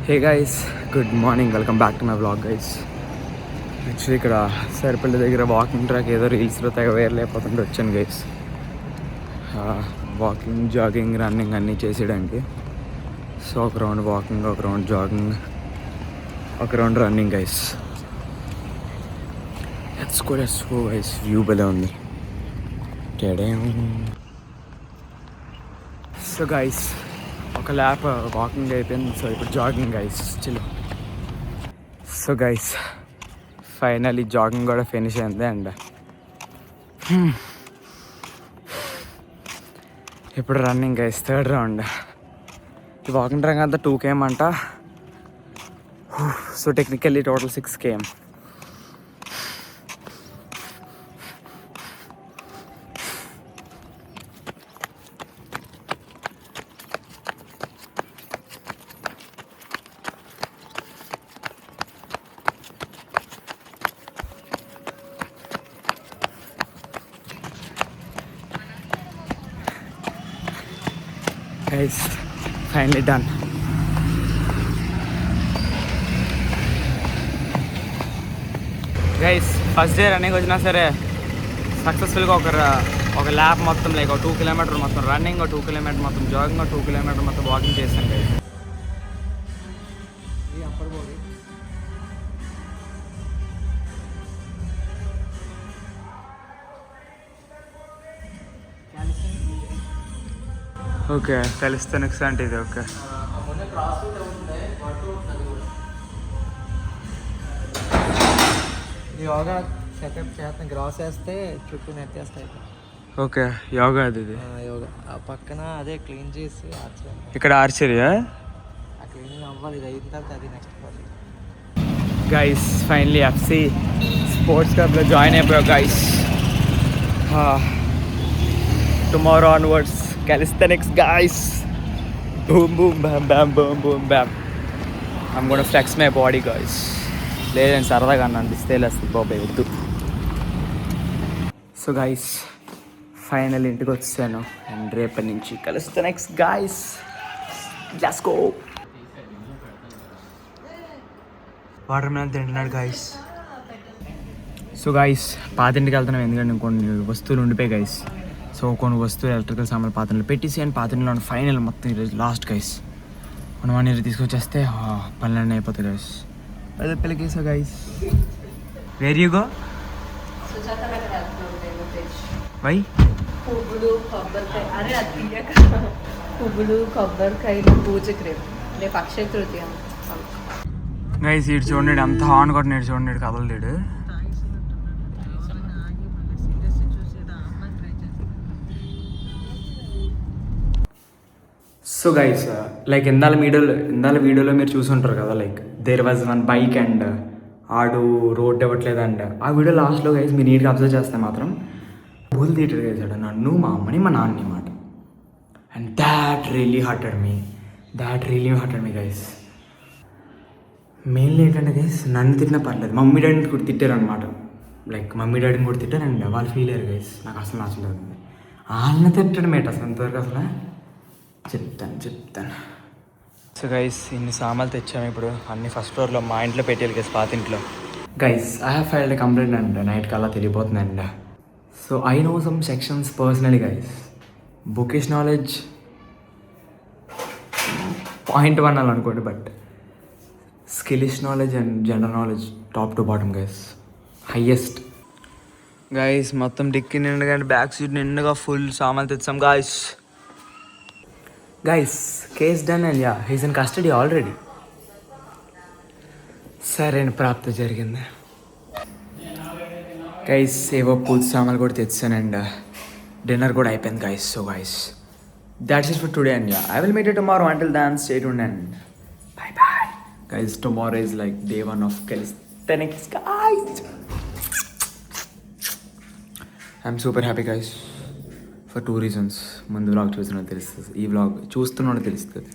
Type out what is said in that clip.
Hey guys, good morning, welcome back to my vlog guys. Actually ఇక్కడ సరిపల్లి దగ్గర walking track ఏదో రీల్స్లో తెగ వేరలేకపోతుంటే వచ్చాను గైస్. వాకింగ్, జాగింగ్, రన్నింగ్ అన్నీ చేసేయడానికి. సో ఒక రౌండ్ వాకింగ్, ఒక రౌండ్ జాగింగ్, ఒక round running guys. Let's go guys. View భలే ఉంది. సో గైస్, ఒక ల్యాప్ వాకింగ్ అయిపోయింది. సో ఇప్పుడు jogging guys. So guys, finally jogging కూడా ఫినిష్ అయింది. అండ్ ఇప్పుడు రన్నింగ్ గైస్, థర్డ్ రౌండ్. ఈ వాకింగ్ ట్రాక్ అంతా 2 km అంట. So technically total 6 km. Guys, finally done. Guys, first day running వచ్చినా సరే సక్సెస్ఫుల్గా ఒక ల్యాప్ మొత్తం లైక్ 2 km మొత్తం రన్నింగ్, 2 km మొత్తం జాగింగ్, 2 km మొత్తం వాకింగ్ చేశాను గైస్. ఓకే, కాలిస్థెనిక్స్ అంటే ఇది. ఓకే, యోగా సెటప్ చేస్తాం. గ్రాస్ వేస్తే చుట్టూ నెట్టేస్తాయి. ఓకే, యోగా అది. యోగా ఆ పక్కన అదే క్లీన్ చేసి ఇక్కడ ఆర్చరీయా? ఆ క్లీనింగ్ అవ్వాలి. ఇది అయిన తర్వాత అది next process. Guys, finally FC sports క్లబ్లో జాయిన్ అయిపోయావు guys. Tomorrow onwards calisthenics guys. Boom boom bam bam boom boom bam. I'm gonna flex my body guys. లేదని సరదాగా అనిపిస్తే లేస్తుంది బాబాయ్, వద్దు. సో గైస్, ఫైనల్ ఇంటికి వచ్చాను. అండ్ రేపటి నుంచి calisthenics guys. Let's go. Water melon తింటున్నాడు గైస్. సో గైస్, పాతింటికి వెళ్తున్నాం ఎందుకంటే కొన్ని వస్తువులు ఉండిపోయాయి గైస్. సో కొన్ని వస్తువులు ఎలక్ట్రికల్ సామాన్లు పాత్రలు పెట్టేసి, అండ్ పాత్రలో ఫైనల్ మొత్తం ఈరోజు లాస్ట్ గైస్. మనం అన్ని తీసుకొచ్చేస్తే పనులన్నీ అయిపోతాయి గైస్. అదే పిల్లకేసా guys. Where you go? Why? పువ్వులు, కొబ్బరికాయలు పూజకి రేపు అక్షయ తృతీయ గైస్. ఇటు చూడండి, అంత హార్న్ కొట్టినాడు చూడండి, కదలలేడు. సో గైస్, లైక్ ఇందాల వీడియోలో మీరు చూసుంటారు కదా, like there was one bike and ఆడు రోడ్ ఇవ్వట్లేదు. అండ్ ఆ వీడియో లాస్ట్లో గైస్ మీరు నీట్గా అబ్జర్వ్ చేస్తే మాత్రం బూల్ థియేటర్ వేసాడు నన్ను, మా అమ్మని, మా నాన్నని మాట. And that really hurted me guys. Mainly ఏంటంటే గైస్, నన్ను తిట్టినా పర్లేదు, మమ్మీ డాడీని కూడా తిట్టారు అనమాట. లైక్ మమ్మీ డాడీని కూడా తిట్టారు. అండ్ వాళ్ళు ఫీల్ అయ్యారు గైస్. నాకు అసలు నచ్చలేదు. వాళ్ళని తిట్టడం మేట అసలు ఎంతవరకు అసలు చెప్తాను. సో గైస్, ఇన్ని సామాన్లు తెచ్చాము. ఇప్పుడు అన్ని ఫస్ట్ ఫ్లోర్లో మా ఇంట్లో పెట్టాలి గైస్, పాతింట్లో. Guys, I have filed complaint and నైట్కి అలా తెలియపోతుందండి. So I know some sections personally guys. Bookish knowledge 0.1 అనుకోండి, but skillish knowledge and general knowledge top to bottom guys, highest. Guys, మొత్తం డిక్కి నిండుగా అండ్ బ్యాక్ సీట్ నిండుగా full సామాన్లు తెచ్చాం guys. Guys, case done and yeah, he's in custody already. సరైన ప్రాప్తి జరిగింది గైస్. ఏవో పూజ సామాన్లు కూడా తెచ్చాను అండ్ డిన్నర్ కూడా అయిపోయింది guys. So guys, that's it for today and yeah, I will meet you tomorrow. Until then stay tuned and bye bye guys. Tomorrow is like day 1 of calisthenics guys. I'm super happy guys for 2 reasons. ముందు vlog చూస్తున్నా తెలుస్తుంది, ఈ vlog చూస్తున్నా తెలుస్తుంది.